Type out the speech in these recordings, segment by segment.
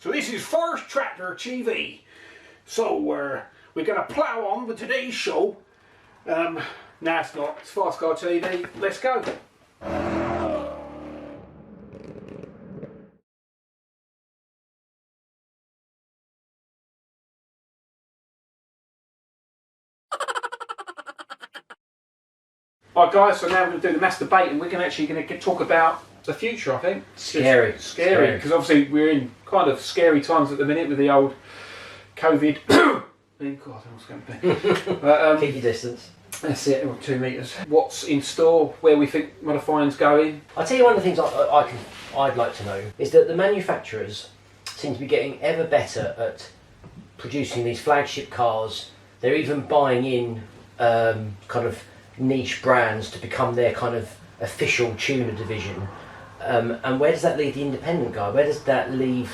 So this is Forest Tractor TV. So we're going to plough on with today's show. No, it's not. It's Fast Car TV. Let's go. Right guys, so now we're going to do the masturbate and we're actually going to talk about the future, I think. Scary, because obviously we're in kind of scary times at the minute with the old COVID. God, what's going to be? Keep your distance. That's it, 2 metres. What's in store, where we think Modifying's going? I'll tell you one of the things I'd like to know is that the manufacturers seem to be getting ever better at producing these flagship cars. They're even buying in kind of niche brands to become their kind of official tuner division. And where does that leave the independent guy? Where does that leave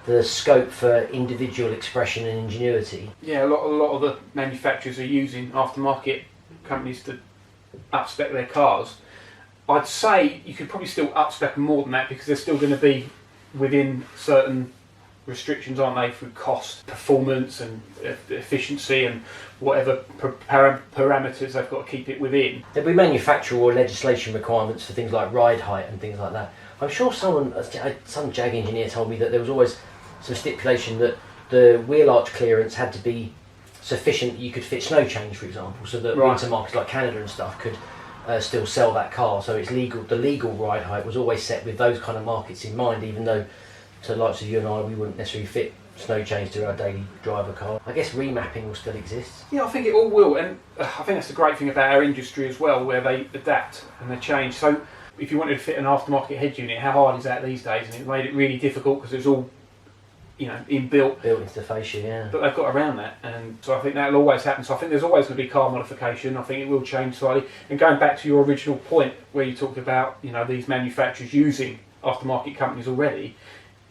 the scope for individual expression and ingenuity? Yeah, a lot of the manufacturers are using aftermarket companies to upspec their cars. I'd say you could probably still upspec them more than that because they're still going to be within certain restrictions, aren't they, through cost, performance and efficiency and whatever parameters they've got to keep it within. There'll be manufacturer or legislation requirements for things like ride height and things like that. I'm sure some Jag engineer told me that there was always some stipulation that the wheel arch clearance had to be sufficient that you could fit snow change, for example, so that winter markets like Canada and stuff could still sell that car. So it's legal. The legal ride height was always set with those kind of markets in mind, even though to the likes of you and I, we wouldn't necessarily fit snow change to our daily driver car. I guess remapping will still exist. Yeah, I think it all will, and I think that's the great thing about our industry as well, where they adapt and they change. So if you wanted to fit an aftermarket head unit, how hard is that these days? And it made it really difficult because it was all, inbuilt. Built into the fascia, yeah. But they've got around that, and so I think that'll always happen. So I think there's always going to be car modification. I think it will change slightly. And going back to your original point where you talked about, these manufacturers using aftermarket companies already,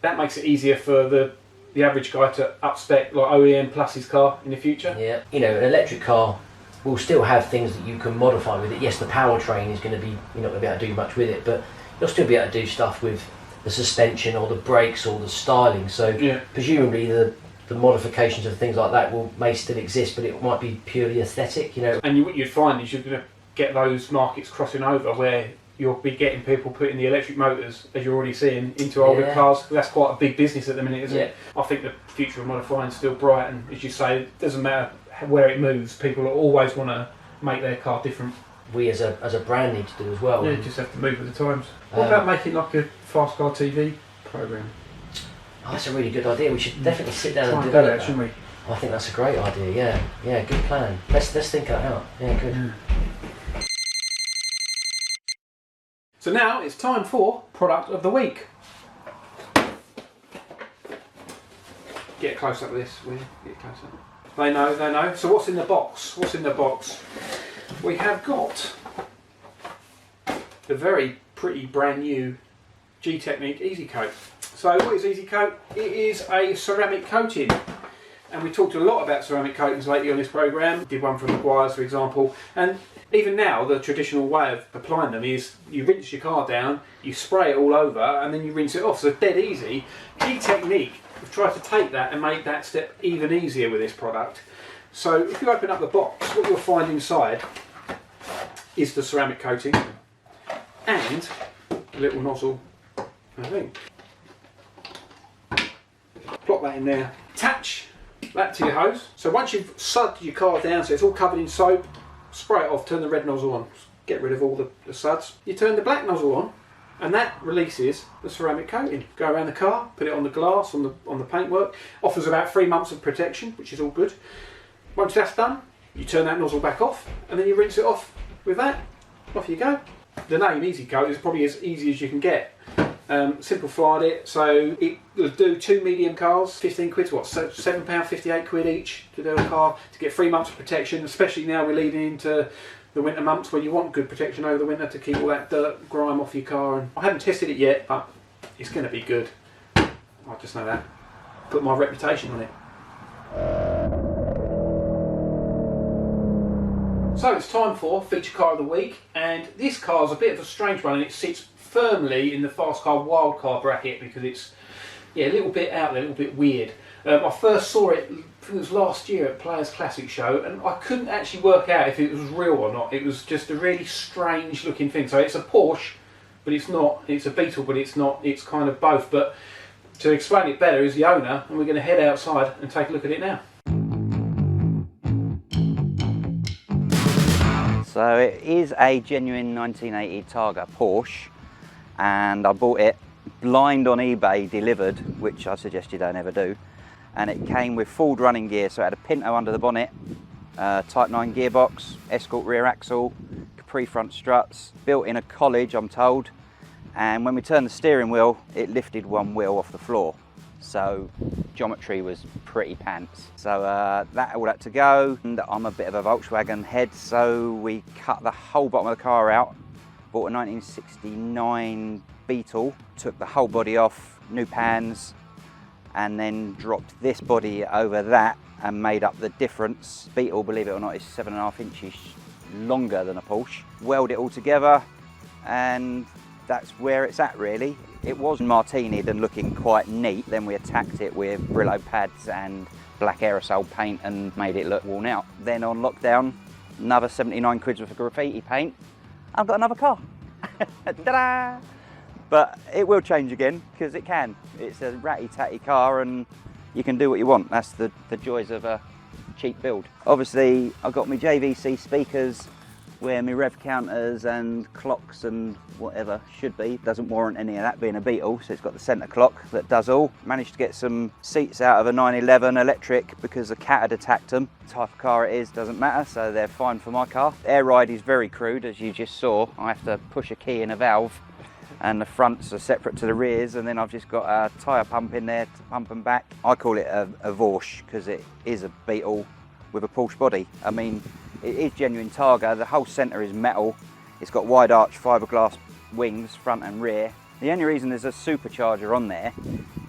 that makes it easier for the average guy to upspec like OEM plus his car in the future. Yeah, an electric car will still have things that you can modify with it. Yes, the powertrain is going to be, you're not going to be able to do much with it, but you'll still be able to do stuff with the suspension or the brakes or the styling. So presumably the modifications of things like that may still exist, but it might be purely aesthetic, And what you'd find is you're going to get those markets crossing over where you'll be getting people putting the electric motors, as you're already seeing, into older cars. That's quite a big business at the minute, isn't it? I think the future of modifying is still bright, and as you say, it doesn't matter where it moves, people always want to make their car different. We as a brand need to do as well. Yeah, you just have to move with the times. What about making like a Fast Car TV programme? Oh, that's a really good idea. We should definitely sit down and do that, shouldn't we? I think that's a great idea, yeah, good plan. Let's think that out. Yeah, good. Yeah. So now it's time for Product of the Week. Get close up with this, will you? Get close up. They know. So what's in the box? We have got the very pretty brand new GTechniq Easy Coat. So what is Easy Coat? It is a ceramic coating. And we talked a lot about ceramic coatings lately on this programme. Did one from Maguire's, for example. And even now, the traditional way of applying them is you rinse your car down, you spray it all over, and then you rinse it off. So dead easy. GTechniq have tried to take that and make that step even easier with this product. So if you open up the box, what you'll find inside is the ceramic coating and a little nozzle, I think. Plop that in there. Attach that to your hose. So once you've sudsed your car down so it's all covered in soap, spray it off, turn the red nozzle on, get rid of all the suds. You turn the black nozzle on and that releases the ceramic coating. Go around the car, put it on the glass, on the paintwork. Offers about 3 months of protection, which is all good. Once that's done, you turn that nozzle back off and then you rinse it off with that. Off you go. The name Easy Coat is probably as easy as you can get. Simplified it, so it will do 2 medium cars, 15 quid, what, £7, 58 quid each to do a car, to get 3 months of protection, especially now we're leading into the winter months where you want good protection over the winter to keep all that dirt, grime off your car. And I haven't tested it yet, but it's going to be good. I just know that. Put my reputation on it. So it's time for Feature Car of the Week, and this car is a bit of a strange one, and it sits firmly in the Fast Car Wildcard bracket because it's Yeah, a little bit out there, a little bit weird. I first saw it, I think it was last year at Players Classic Show, and I couldn't actually work out if it was real or not. It was just a really strange looking thing. So it's a Porsche, but it's not. It's a Beetle, but it's not. It's kind of both. But to explain it better is the owner, and we're going to head outside and take a look at it now. So it is a genuine 1980 Targa Porsche, and I bought it blind on eBay delivered, which I suggest you don't ever do. And it came with full running gear, so it had a Pinto under the bonnet, Type 9 gearbox, Escort rear axle, Capri front struts, built in a college I'm told, and when we turned the steering wheel it lifted one wheel off the floor, so geometry was pretty pants. So that all had to go, and I'm a bit of a Volkswagen head, so we cut the whole bottom of the car out, bought a 1969 Beetle, took the whole body off, new pans, and then dropped this body over that and made up the difference. Beetle, believe it or not, is 7.5 inches longer than a Porsche. Weld it all together, and that's where it's at really. It was martinied and looking quite neat, then we attacked it with Brillo pads and black aerosol paint and made it look worn out. Then on lockdown, another 79 quid worth of graffiti paint, I've got another car. Ta-da! But it will change again, because it can. It's a ratty-tatty car and you can do what you want. That's the joys of a cheap build. Obviously, I've got my JVC speakers where my rev counters and clocks and whatever should be. Doesn't warrant any of that being a Beetle, so it's got the centre clock that does all. Managed to get some seats out of a 911 electric because a cat had attacked them. The type of car it is doesn't matter, so they're fine for my car. Air ride is very crude, as you just saw. I have to push a key in a valve, and the fronts are separate to the rears, and then I've just got a tyre pump in there to pump them back. I call it a Porsche because it is a Beetle with a Porsche body. I mean, it is genuine Targa. The whole centre is metal. It's got wide arch fiberglass wings, front and rear. The only reason there's a supercharger on there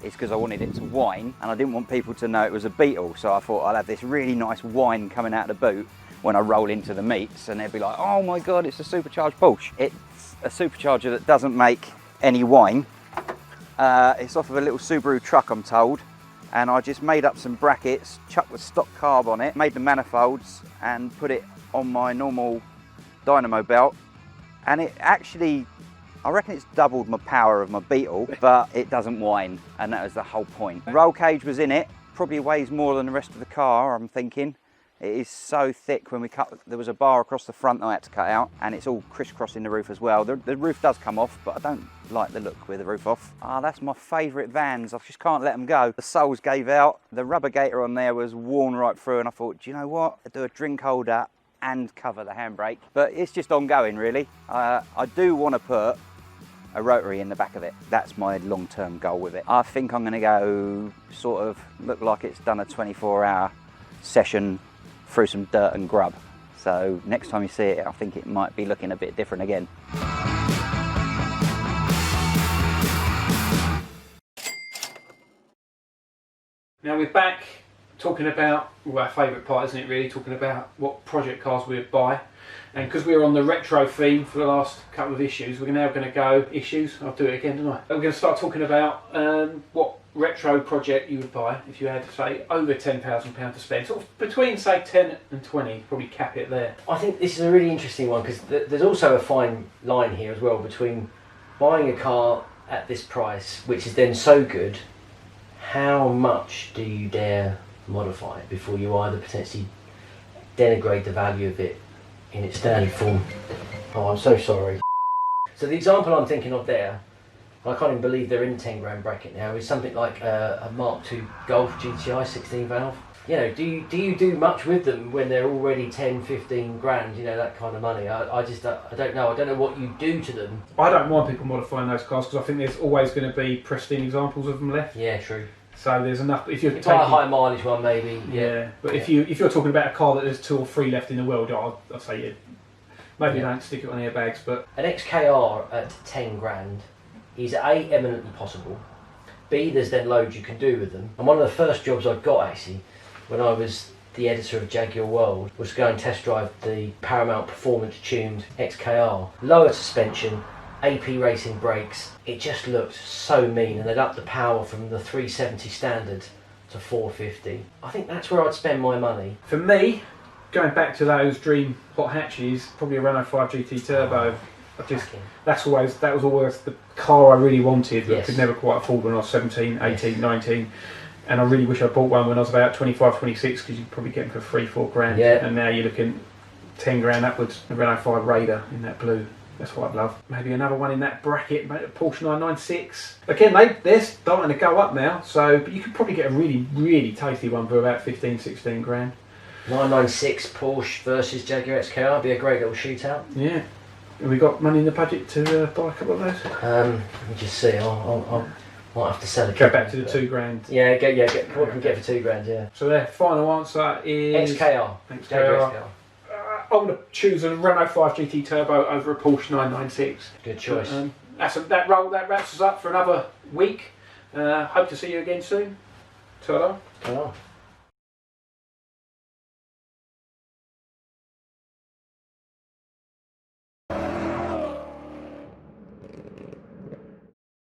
is because I wanted it to whine, and I didn't want people to know it was a Beetle, so I thought I'll have this really nice whine coming out of the boot when I roll into the meets, and they'd be like, oh my god, it's a supercharged Porsche. It's a supercharger that doesn't make any whine. It's off of a little Subaru truck, I'm told, and I just made up some brackets, chucked the stock carb on it, made the manifolds and put it on my normal dynamo belt, and it actually, I reckon it's doubled my power of my Beetle, but it doesn't whine, and that was the whole point. Roll cage was in it, probably weighs more than the rest of the car, I'm thinking. It is so thick. When we cut, there was a bar across the front that I had to cut out, and it's all crisscrossing the roof as well. The roof does come off, but I don't like the look with the roof off. That's my favourite vans. I just can't let them go. The soles gave out. The rubber gator on there was worn right through, and I thought, do you know what? I'll do a drink holder and cover the handbrake. But it's just ongoing, really. I do want to put a rotary in the back of it. That's my long-term goal with it. I think I'm going to go sort of look like it's done a 24-hour session through some dirt and grub. So next time you see it, I think it might be looking a bit different again. Now we're back talking about, well, our favourite part, isn't it really, talking about what project cars we would buy. And because we were on the retro theme for the last couple of issues, we're now going to go issues. I'll do it again, don't I? We're going to start talking about what retro project you would buy if you had, say, over £10,000 to spend. Sort of between, say, 10 and 20, probably cap it there. I think this is a really interesting one because there's also a fine line here as well between buying a car at this price, which is then so good, how much do you dare modify it before you either potentially denigrate the value of it in its standard form? Oh, I'm so sorry. So the example I'm thinking of there, I can't even believe they're in the 10 grand bracket now, is something like a Mark II Golf GTI 16 valve. You know, do you do much with them when they're already 10, 15 grand, you know, that kind of money? I just don't know. I don't know what you do to them. I don't mind people modifying those cars because I think there's always going to be pristine examples of them left. Yeah, true. So there's enough. If you're buy taking a high mileage one, maybe. Yeah, but if you're talking about a car that there's 2 or 3 left in the world, I'll say yeah. Maybe don't stick it on airbags, but an XKR at 10 grand is A, eminently possible. B, there's then loads you can do with them. And one of the first jobs I got actually, when I was the editor of Jaguar World, was to go and test drive the Paramount Performance tuned XKR. Lower suspension, AP Racing brakes, it just looked so mean, and they'd up the power from the 370 standard to 450. I think that's where I'd spend my money. For me, going back to those dream hot hatches, probably a Renault 5 GT Turbo. That was always the car I really wanted, but could never quite afford when I was 17, 18, 19. And I really wish I bought one when I was about 25, 26, because you'd probably get them for $3-4 grand. Yeah. And now you're looking 10 grand upwards. A Renault 5 Raider in that blue. That's what I'd love. Maybe another one in that bracket, maybe a Porsche 996. Again, they're starting to go up now, but you could probably get a really, really tasty one for about 15, 16 grand. 996 Porsche versus Jaguar XKR would be a great little shootout. Yeah. Have we got money in the budget to buy a couple of those? Let me just see. I might have to sell a Go back to the 2 grand. Yeah, get what can get for 2 grand. Yeah. So their final answer is XKR. Jaguar XKR. I'm going to choose a Renault 5 GT Turbo over a Porsche 996. Good choice. That wraps us up for another week. Hope to see you again soon. Ta-da. Ta-da.